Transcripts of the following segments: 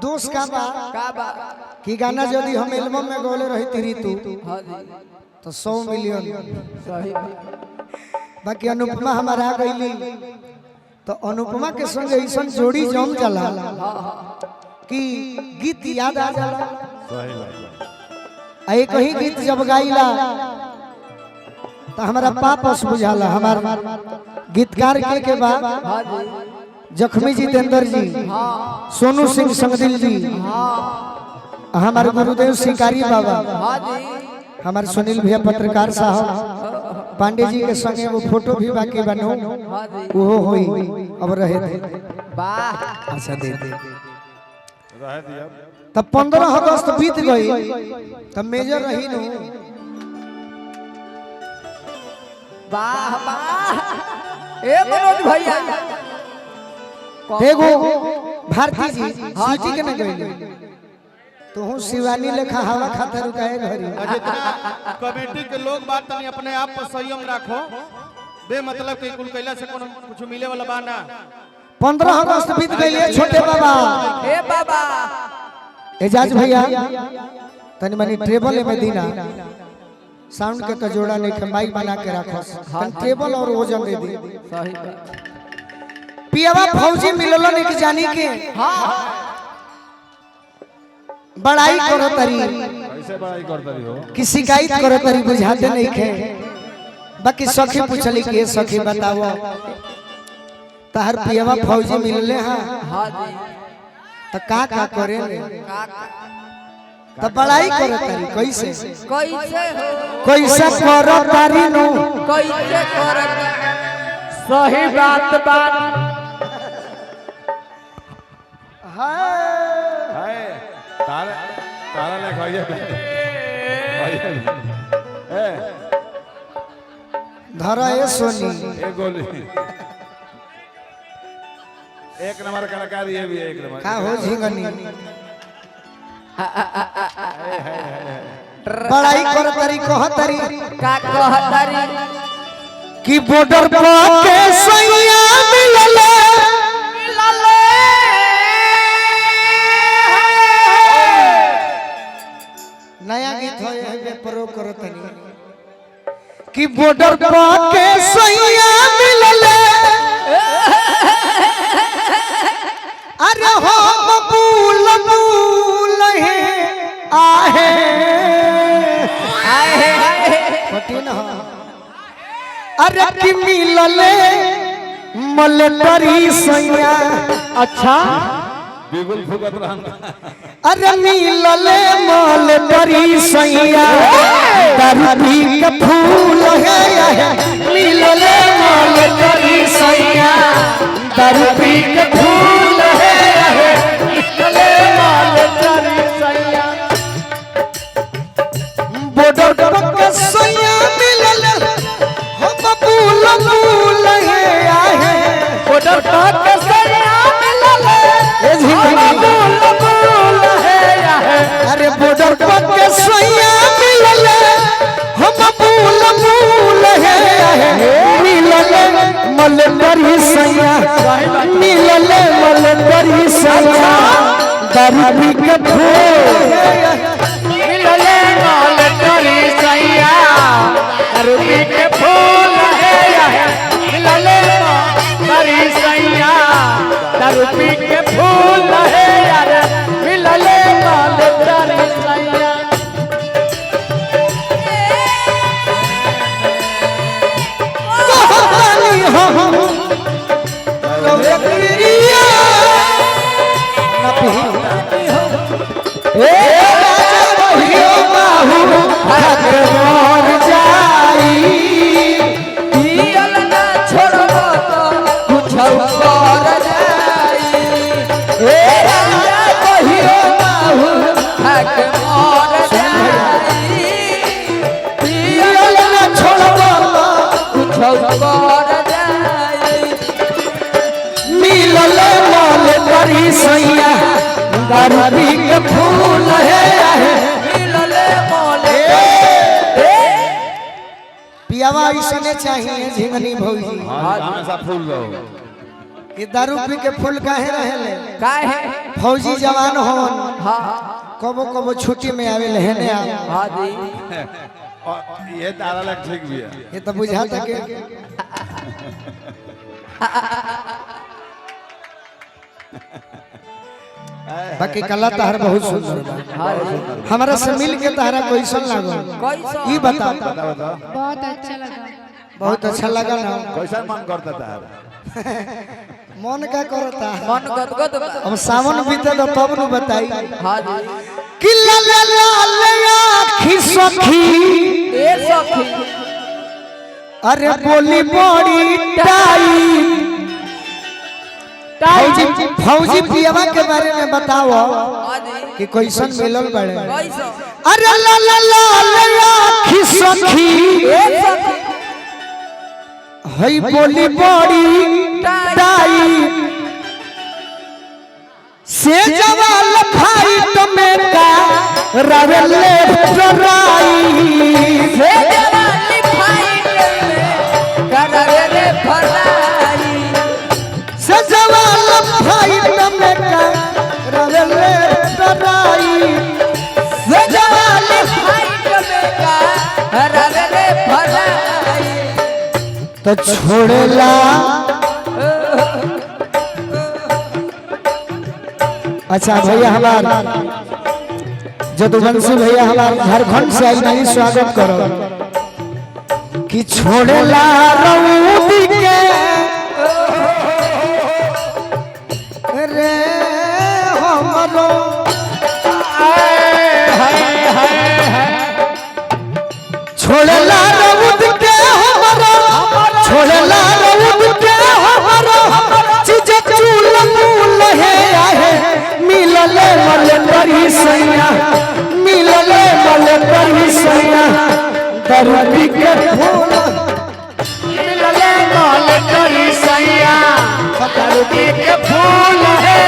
दोस्त का बा कि गाना यदि हम एल्बम में गोले रही तेरी तू तो 100 मिलियन सही बाकी अनुपमा हमारा गईली तो अनुपमा के संग ऐसा जोड़ी जम जाला कि गीत याद आ जाला। सही कहीं गीत जब गाइला तो हमारा पापस बुझाला। हमार गीतकार के बाद जख्मी जितेंद्र जी, सोनू सिंह संगदिल जी, हमारे गुरुदेव शिकारी बाबा, हमारे सुनील भैया पत्रकार साहब, पांडे जी के संगे वो फोटो भी बाकी बनो वो होई अब रहे थे। अच्छा दे तब 15 अगस्त बीत गई तब मेजर रही नु। वाह वाह ए मनोज भैया देखो भारती जी सूची के न गई तो हूँ शिवानी लेखा हवा खाता रुकाए घरी। जितना कमेटी के लोग बात तनी अपने आप पर संयम रखो बे मतलब के कुल कैला से कोनो कुछ मिले वाला बा ना। 15 अगस्त बीत गई छोटे बाबा ए बाबा एजाज भैया तनी मनी ट्रेबल में दीना साउंड के तो जोड़ा नहीं के माइक बना के रखो तन ट्रेबल और वजन दे दी। सही बात पियावा फौजी मिललो नहीं कि जानी के बड़ाई करो तरी कैसे बड़ाई करता रही हो कि शिकायत करो तरी बुझाते नहीं खे। बाकी सखी पूछली के सखी बताओ तहर पियावा फौजी मिलले हां हां जी तो का करे तो बड़ाई करो तरी कैसे कैसे हो कैसे करो तारी नो कैसे करत सही बात बात हाय तारा तारा ले खाइए ए धरा ए सोनी एक गोली एक नंबर कलाकार ये भी है एक नंबर का हो झिंगनी बड़ाई करो तरी कह तरी का कहतरी कि बॉर्डर पर के सैया मिलले नया गीत होए है प्रो करो तनी कि बॉर्डर पर के सैया मिलले अरे हो बबूल बबूल है आहे कठिन हो अरे कि मिलले मलटरी सैया अच्छा बिल्कुल फुकत रहन अरे मिलले मलटरी सैया दरदी के फूल है मिलले मलटरी सैया दरदी के फूल है मिलले मलटरी सैया बॉर्डर पर के सैया मिलले हो बबूल बबूल है आहे बॉर्डर पर के सैया मिलले बबूल बबूल है आहे अरे बॉर्डर पर के सैया मिलले हो बबूल बबूल है आहे मिलले मलटरी सैया मिलले मलटरी सैया दरदी के फूल मिलले मलटरी सैया दरदी के फूल है मिलले मलटरी सैया दरदी के फूल है यार मिलले मलटरी सैया मिलले मलटरी सैया दरदी के फूल है मिलले पियावा इसने चाहिए झिंगनी भौजी हमेशा फूल दो ये दारू पी के फूल काहे रहेले काहे फौजी जवान होन हाँ कबो कबो छुट्टी में आवे लेने आ हाँ जी और ये तारा लग ठीक भी है। ये तो बुझाता के बाकी कला तहर बहुत सुंदर बा हाँ जी हमारा से मिल के तहरा कैसन लागो कैसा ई बता बता बता बहुत अच्छा लगा। बहुत अच्छा लगा ना कैसा मन करता तारा? मन का करता मन गदगद बा। अब सावन बीते तो तब न बताई हाँ जी कि ला ला ला ले आखी सखी ए सखी अरे बोली बड़ी टाई फौजी फौजी पियवा के बारे में बताओ हाँ जी कि कैसन मिलल बड़े कैसा अरे ला ला ला ले आखी सखी ए सखी हई बोली बड़ी टाई से जवाल फाइट में का रवले डराई से जवानी फाइट में करवे रे फराई से जवाल फाइट में का रवले डराई से जवानी फाइट में करवे रे फराई तो छोड़ेला अच्छा भैया हमार जदुवंशी भैया हमार झारखंड से आई नहीं स्वागत करो कि छोड़ेला रउदी के रे हमरो छोड़ेला रउदी के हमरो छोड़ेला रउदी के हमरो चीज चूल मूल है आहे मिलले मल करी सैया मिलले मल करी सैया दरदी के फूल मिलले मल करी सैया दरदी के फूल है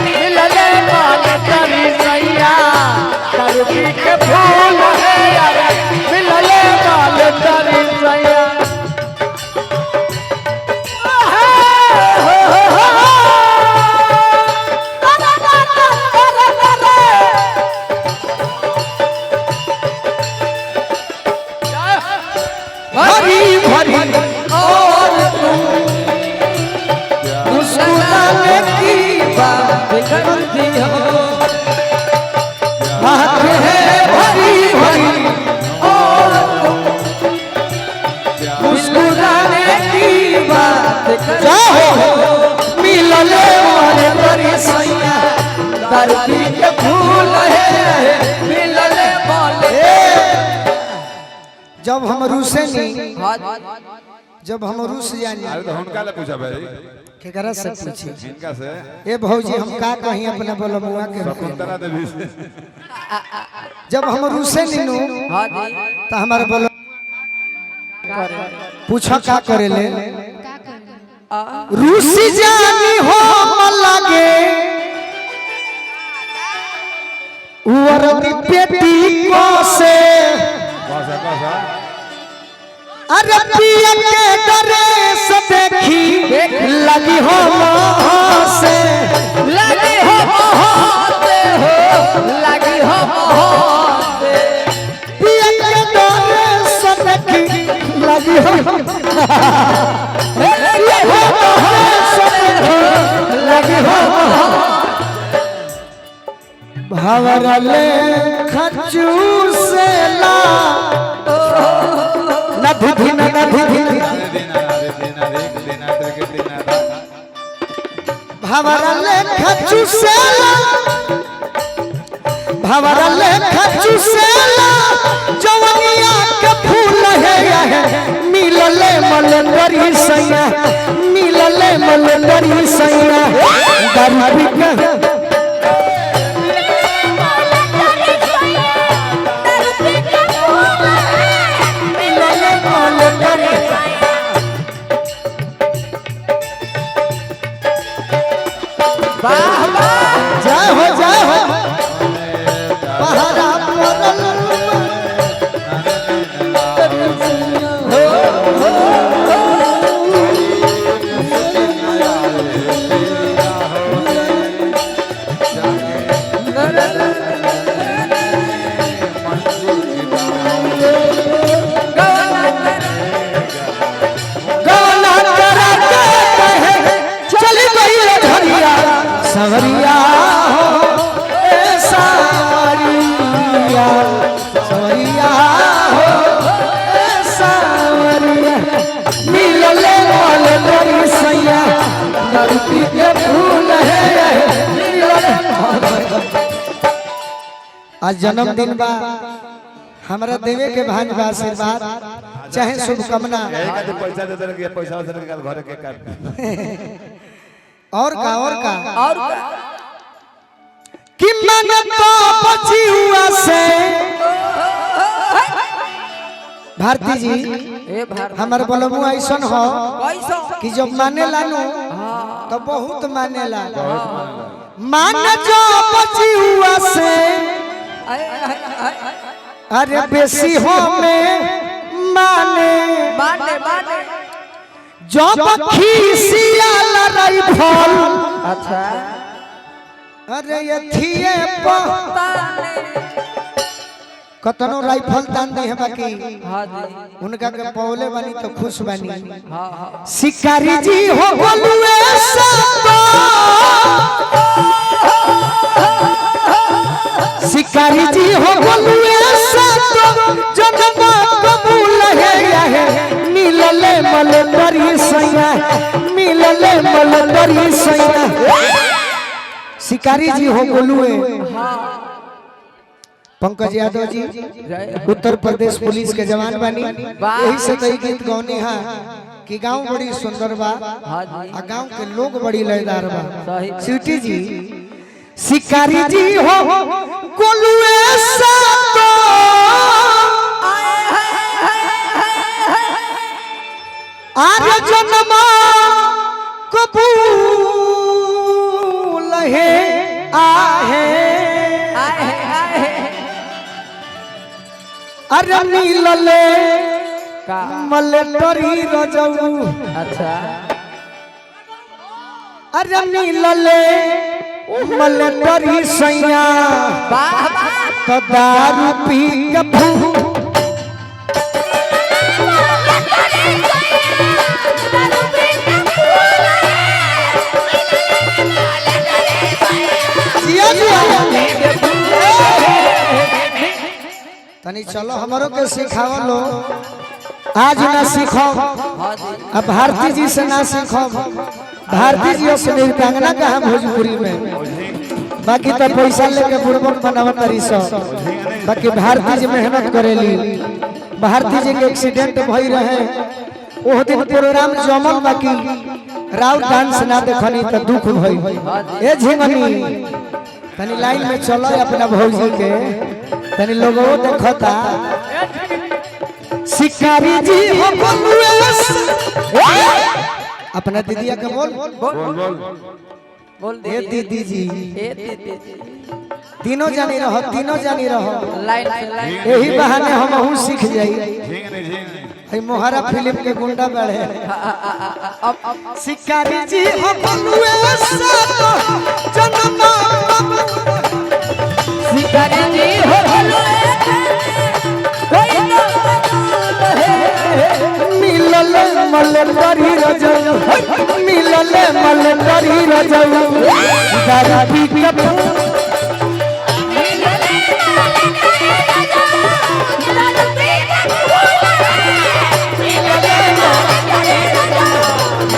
मिलले मल करी सैया दरदी के फूल है मिलले मल करी सैया भरी भरी और तुम मुस्कुराने की बात करती हो बात है भरी भरी और तुम मुस्कुराने की बात जाओ मिलले वाले बड़ी सैया धरती के फूल है मिलले वाले जब हम रूसे नहीं हाँ जी जब हम रूस जानी अरे तो उनका ले पूछा भाई केकरा से पूछी इनका से ए भौजी हम का कहीं अपने बोलमुआ के शकुंतला देवी से जब हम रूसे नीनू हाँ जी तो हमारे बोलो पूछा का करेले का कर रूसी जानी हो लगे उरदी पेटी को से कौसा कौसा अरे पिया के डरे से देखी लगी हो से लगी हो मोहते हो लगी हो मोहते पिया के डरे से देखी लगी हो लगी हो भवरले खचू से ला नदी दिन नदी दिन भवरले खचू से ला भवरले खचू से ला जवनिया के फूल है मिलले मलंदरी सैया मिलले मलंदरी सैया दरबी के जय हो पहरा पड़ल सवरिया हो ए सवरिया सवरिया हो ए सवरिया मिलले मल तोरी सैया धरती के फूल है आज जन्मदिन बा हमरा देवे के भांज बा आशीर्वाद चाहे शुभकामना यही का पैसा दे देने के पैसा देने के घर के काट और का और कि मन तो बची हुआ से भारती जी ए भारत हमर बलमु ऐसन हो कैसा कि जब माने लानू तो बहुत माने ला मान जो बची हुआ से अरे बेसी हो में माने बाटे बाटे जब खीसिया लड़ाई फल अच्छा अरे ये थिए कतनो राइफल तान दे है बाकी हाँ जी उनका के पौले बनी तो खुश बनी हाँ हाँ शिकारी जी हो गोलुए सातो शिकारी जी हो गोलुए सातो जन्म कबूल है मिलले मल तरी सैया मिलले मल तरी सैया शिकारी जी हो गोलुए पंकज यादव जी उत्तर प्रदेश पुलिस के जवान बनी यही से कई गीत गौनी है कि गांव बड़ी सुंदर बा आ गांव के लोग बड़ी लयदार बा सिटी जी शिकारी जी हो गोलुए सातो आर जन्म कबूल है आहे अरे मिलले का मलटरी रजऊ अच्छा अरे मिलले मलटरी सैया वाह वाह तो दारू पी के भू जिया जिया तनी चलो हमरो के सिखाओ लो आज ना सीखो अब भारती जी से ना सीखो भारती जी से नृत्यांगना कहा भोजपुरी में बाकी तो पैसा लेके बुड़बक बनावत तरी सो बाकी भारती जी मेहनत करेली भारती जी के एक्सीडेंट भई रहे ओह दिन प्रोग्राम जमल बाकी राउर डांस ना देखनी तो दुख भई ए झिंगनी तनी लाइन में चलो अपना भौजी के तनी लोगों देखता शिकारी जी हो गोलुए अपना दीदिया के बोल बोल ए दीदी जी ए दीदी तीनों जानी रहो लाइन से लाइन यही बहाने हम हूँ सीख जाई झिंगने हई मोहरा फिल्म के गुंडा बढ़े अब शिकारी जी हो गोलुए सातो जन्म शिकारी जी हो मिलले मलटरी रजऊ मिलले मलटरी रजऊ दारू पी के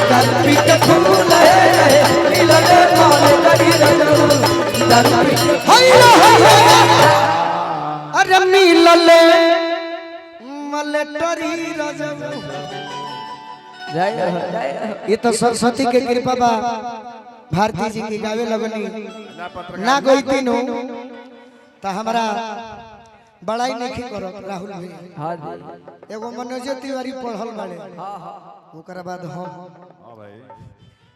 दारू पी के फूल मिलले मलटरी रजऊ दारू पी के अरे मिलले मलटरी रजऊ जय हो ये तो सरस्वती के कृपा बा भारती जी की गावे लगनी ना गई तीनों तो हमारा बड़ाई नहीं करो राहुल भाई हाँ जी एगो मनोज तिवारी पढ़ल बाड़े ओकरा बाद हम हां भाई